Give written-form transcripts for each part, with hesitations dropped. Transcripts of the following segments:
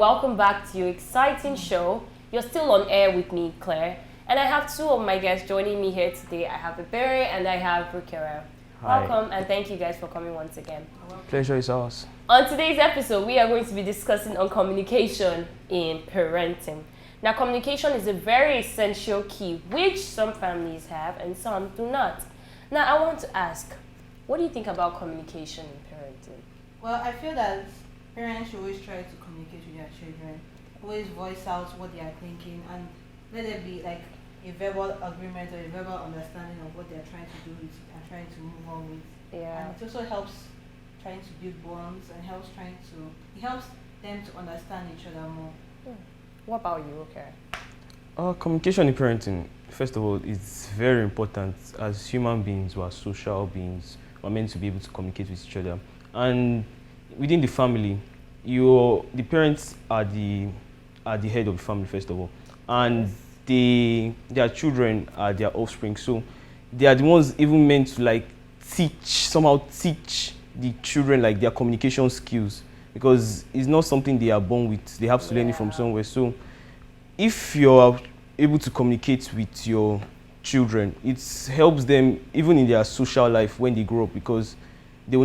welcome back to your exciting show. You're still on air with me, Claire, and I have two of my guests joining me here today. I have Iberi and I have Rukera. Welcome and thank you guys for coming once again. Pleasure is ours. On today's episode, we are going to be discussing on communication in parenting. Now, communication is a very essential key, which some families have and some do not. Now, I want to ask, what do you think about communication in parenting? Well, I feel that parents should always try to communicate with their children, always voice out what they are thinking, and let there be like a verbal agreement or a verbal understanding of what they are trying to do with and trying to move on with. Yeah. And it also helps trying to build bonds and helps them to understand each other more. What about you, okay? Communication in parenting, first of all, is very important. As human beings, we are social beings. We're meant to be able to communicate with each other. And within the family, the parents are the head of the family, first of all. And their children are their offspring. So they are the ones even meant to somehow teach the children like their communication skills, because it's not something they are born with. They have to learn it from somewhere. So if you're able to communicate with your children, it helps them even in their social life when they grow up, because the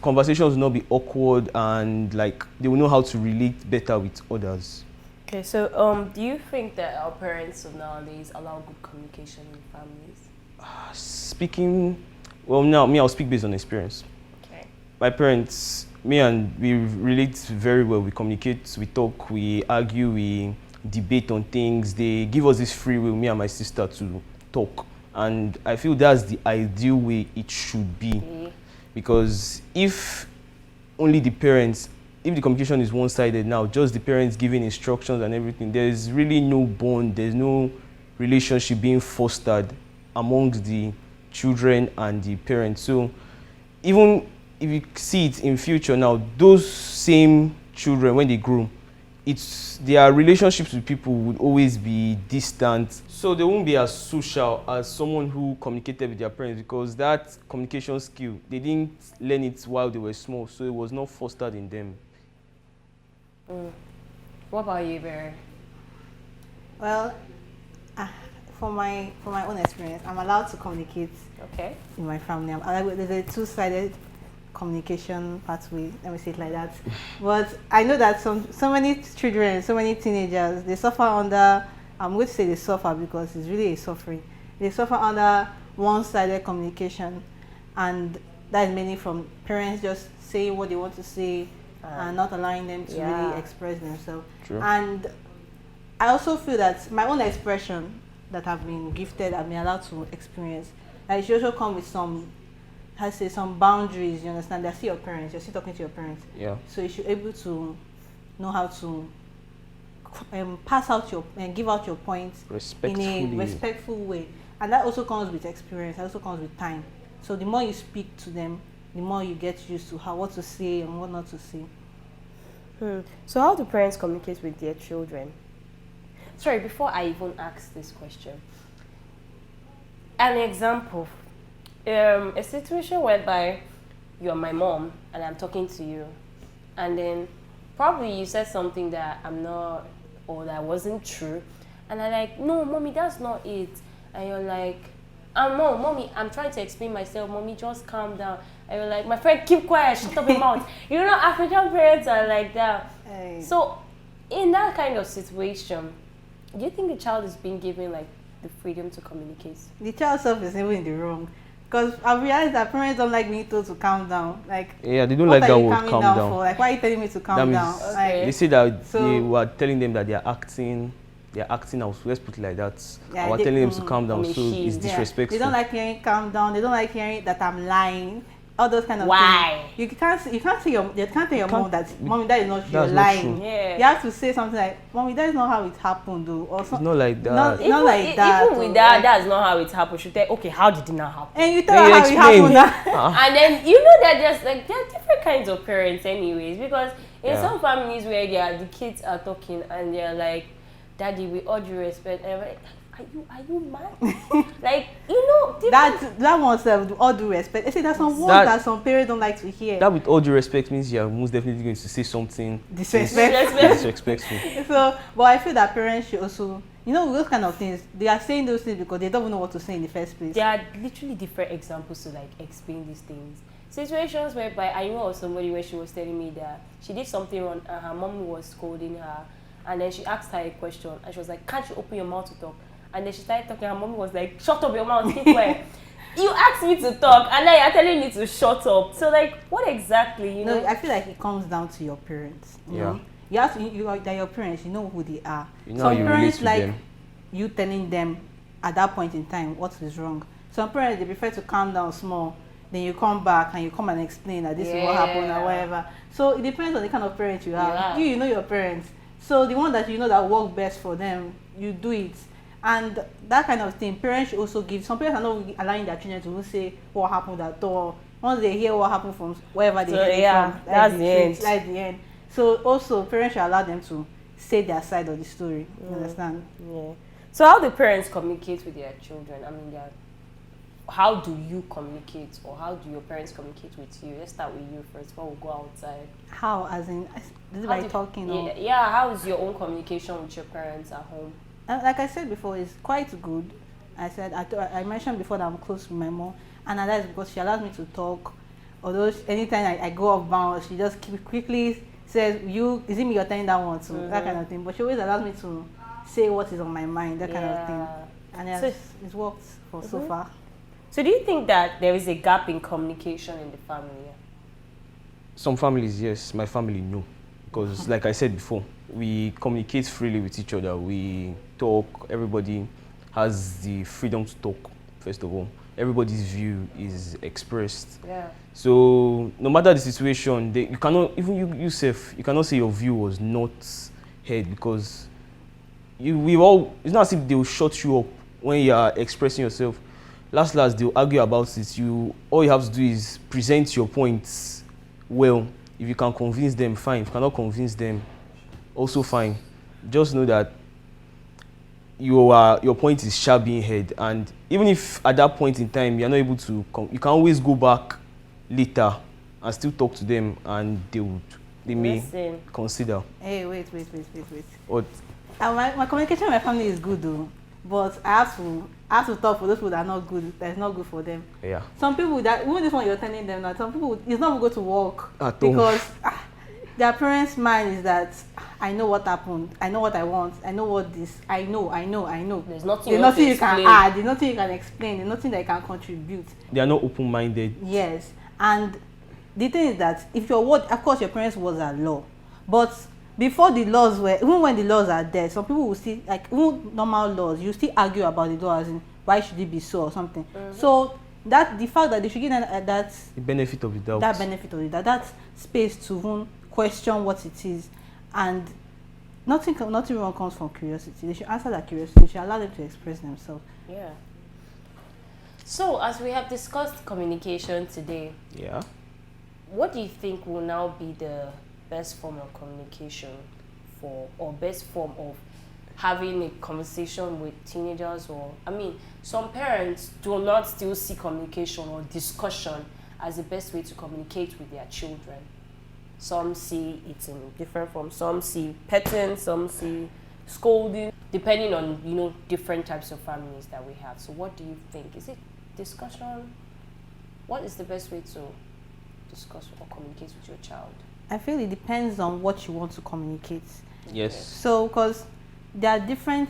conversations will not be awkward, and they will know how to relate better with others. Okay, so do you think that our parents of nowadays allow good communication in families? I'll speak based on experience. Okay. My parents, we relate very well. We communicate, we talk, we argue, we debate on things. They give us this free will, me and my sister, to talk. And I feel that's the ideal way it should be. Because if the communication is one-sided now, just the parents giving instructions and everything, there's really no bond, there's no relationship being fostered amongst the children and the parents. So even if you see it in future now, those same children, when they grow, their relationships with people would always be distant. So they won't be as social as someone who communicated with their parents, because that communication skill, they didn't learn it while they were small, so it was not fostered in them. What about you, Barry? Well, for my own experience, I'm allowed to communicate in my family. There's a two-sided communication pathway, let me say it like that. But I know that so many children, so many teenagers, they suffer under, I'm going to say they suffer because it's really a suffering. They suffer under one-sided communication, and that is mainly from parents just saying what they want to say and not allowing them to really express themselves. True. And I also feel that my own expression that I've been gifted, I've been allowed to experience, it should also come with some boundaries. You understand? They're still your parents. You're still talking to your parents. Yeah. So you should be able to know how to pass out and give out your points in a respectful way, and that also comes with experience. That also comes with time. So the more you speak to them, the more you get used to what to say and what not to say. So how do parents communicate with their children? Sorry, before I even ask this question, an example. A situation whereby you're my mom and I'm talking to you, and then probably you said something that I'm not, or that wasn't true, and I'm like, no, mommy, that's not it. And you're like, no, mommy, I'm trying to explain myself. Mommy, just calm down. And you're like, my friend, keep quiet, shut up your mouth. You know, African parents are like that. Hey. So, in that kind of situation, do you think the child is being given the freedom to communicate? The child self is even in the wrong. Because I've realized that parents don't like being told to calm down. They don't like that word, calm down. For? Why are you telling me to calm down? Okay. They say that they were telling them that they are acting out. Let's put it like that. We're telling them to calm down, so it's disrespectful. They don't like hearing calm down. They don't like hearing that I'm lying. All those kind of Why? things. You can't tell your mom that, mommy, that is not true. You're Not lying. true. Yeah. You have to say something like, mommy, that is not how it happened, though. Or It's not like that. Not like that. Even with that, that's not how it happened. Should tell, okay, how did it not happen? And you tell her how it explain. happened. And then you know that there are different kinds of parents, anyways. Because in some families where the kids are talking and they're like, "Daddy, with all due respect," and I'm like, "Are are you mad? Like, you know, that one with all due respect. I say that's some words that some parents don't like to hear. That with all due respect means you're most definitely going to say something disrespectful. So, but I feel that parents should also, you know, those kind of things, they are saying those things because they don't even know what to say in the first place. There are literally different examples to like explain these things. Situations whereby I know of somebody where she was telling me that she did something wrong and her mom was scolding her, and then she asked her a question and she was like, can't you open your mouth to talk? And then she started talking, her mom was like, shut up your mouth, keep quiet. You asked me to talk and now you're telling me to shut up. So like, what exactly, you know? No, I feel like it comes down to your parents. You know? You have to, you are your parents, you know who they are. You know, some parents like them. You telling them at that point in time what is wrong. Some parents, they prefer to calm down small, then you come back and you come and explain that this is what happened or whatever. So it depends on the kind of parents you have. You know your parents. So the one that you know that works best for them, you do it. And that kind of thing, parents should also give. Some parents are not allowing their children to say what happened at all. Once they hear what happened from wherever they hear it from, that's the end. That's the end. So also parents should allow them to say their side of the story. You understand? Yeah. So how do parents communicate with their children? I mean, how do you communicate, or how do your parents communicate with you? Let's start with you first before we go outside. How, as in, this is by talking? Yeah, how is your own communication with your parents at home? Like I said before, it's quite good. I mentioned before that I'm close to my mom, and that's because she allows me to talk. Although anytime I go off bounds, she just quickly says, is it me you're telling that one to? That kind of thing. But she always allows me to say what is on my mind, that kind of thing. And it's worked for so far. So do you think that there is a gap in communication in the family? Some families, yes. My family, no. Because like I said before, we communicate freely with each other. We talk. Everybody has the freedom to talk, first of all. Everybody's view is expressed. Yeah. So no matter the situation, you cannot, even yourself, you cannot say your view was not heard, because it's not as if they will shut you up when you are expressing yourself. Last, they'll argue about it. All you have to do is present your points well. If you can convince them, fine. If you cannot convince them, also fine. Just know that your point is sharp being heard, and even if at that point in time you're not able to, you can always go back later and still talk to them, and they may consider. Hey, wait. What? My communication with my family is good though. But I have to talk for those people that are not good. That's not good for them. Yeah. Some people that even this one you're telling them that some people it's not going to work because their parents' mind is that I know what happened. I know what I want. I know what this. I know. There's nothing you can add. There's nothing you can explain. There's nothing that you can contribute. They are not open-minded. Yes, and the thing is that if your word, of course, your parents' words are law, but before the laws were, even when the laws are there, some people will still, like even normal laws, you still argue about the laws and why should it be so or something. So that the fact that they should give that the benefit of the doubt, that space to even question what it is, and nothing wrong comes from curiosity. They should answer that curiosity. They should allow them to express themselves. Yeah. So as we have discussed communication today, what do you think will now be the best form of communication or best form of having a conversation with teenagers? Or I mean, some parents do not still see communication or discussion as the best way to communicate with their children. Some see it in different forms. Some see petting, some see scolding, depending on different types of families that we have. So what do you think? Is it discussion? What is the best way to discuss or communicate with your child? I feel it depends on what you want to communicate. Yes. So, because there are different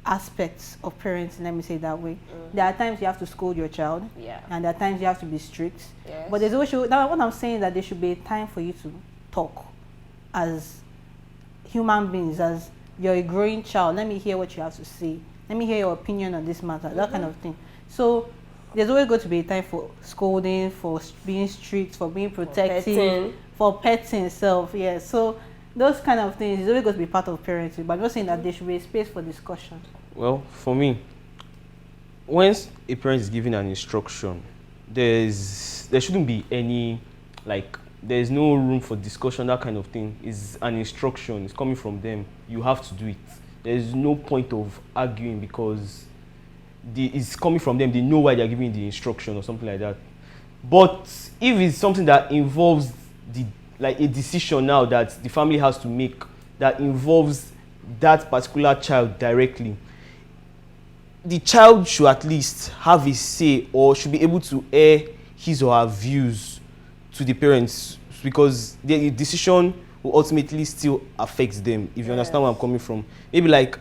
aspects of parenting, let me say it that way. There are times you have to scold your child, and there are times you have to be strict. Yes. But there's always, now what I'm saying is that there should be a time for you to talk as human beings, as you're a growing child. Let me hear what you have to say. Let me hear your opinion on this matter, that kind of thing. So there's always going to be a time for scolding, for being strict, for being protective, for petting itself. Yeah. So those kind of things is always going to be part of parenting. But I'm not saying that there should be a space for discussion. Well, for me, once a parent is giving an instruction, there shouldn't be any, there's no room for discussion, that kind of thing. It's an instruction. It's coming from them. You have to do it. there's no point of arguing because it's coming from them. They know why they're giving the instruction or something like that. But if it's something that involves like a decision now that the family has to make that involves that particular child directly, the child should at least have a say or should be able to air his or her views to the parents, because the decision will ultimately still affect them, if you understand where I'm coming from. Maybe like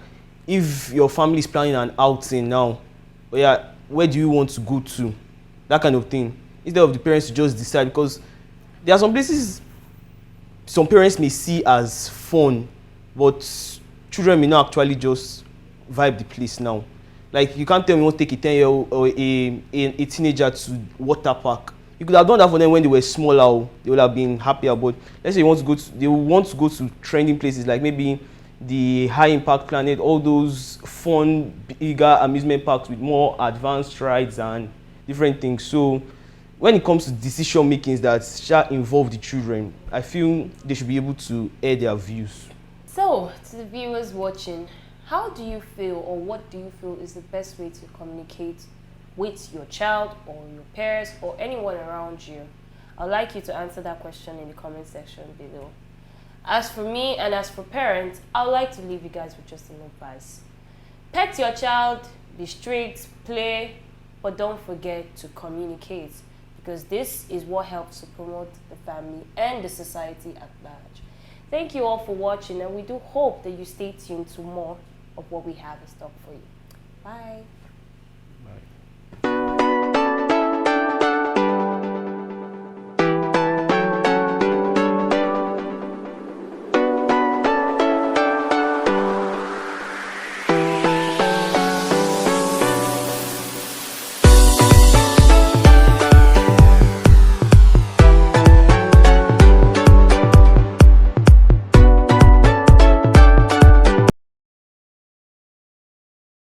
if your family is planning an outing now, where do you want to go to? That kind of thing. Instead of the parents to just decide, because there are some places some parents may see as fun, but children may not actually just vibe the place now. Like, you can't tell me you want to take a 10-year-old or a teenager to water park. You could have done that for them when they were smaller. They would have been happier. But let's say they want to go to trending places like maybe the High Impact Planet, all those fun, bigger amusement parks with more advanced rides and different things. So when it comes to decision makings that shall involve the children, I feel they should be able to air their views. So, to the viewers watching, how do you feel, or what do you feel is the best way to communicate with your child or your parents or anyone around you? I'd like you to answer that question in the comment section below. As for me and as for parents, I would like to leave you guys with just an advice. Pet your child, be strict, play, but don't forget to communicate, because this is what helps to promote the family and the society at large. Thank you all for watching, and we do hope that you stay tuned to more of what we have in stock for you. Bye.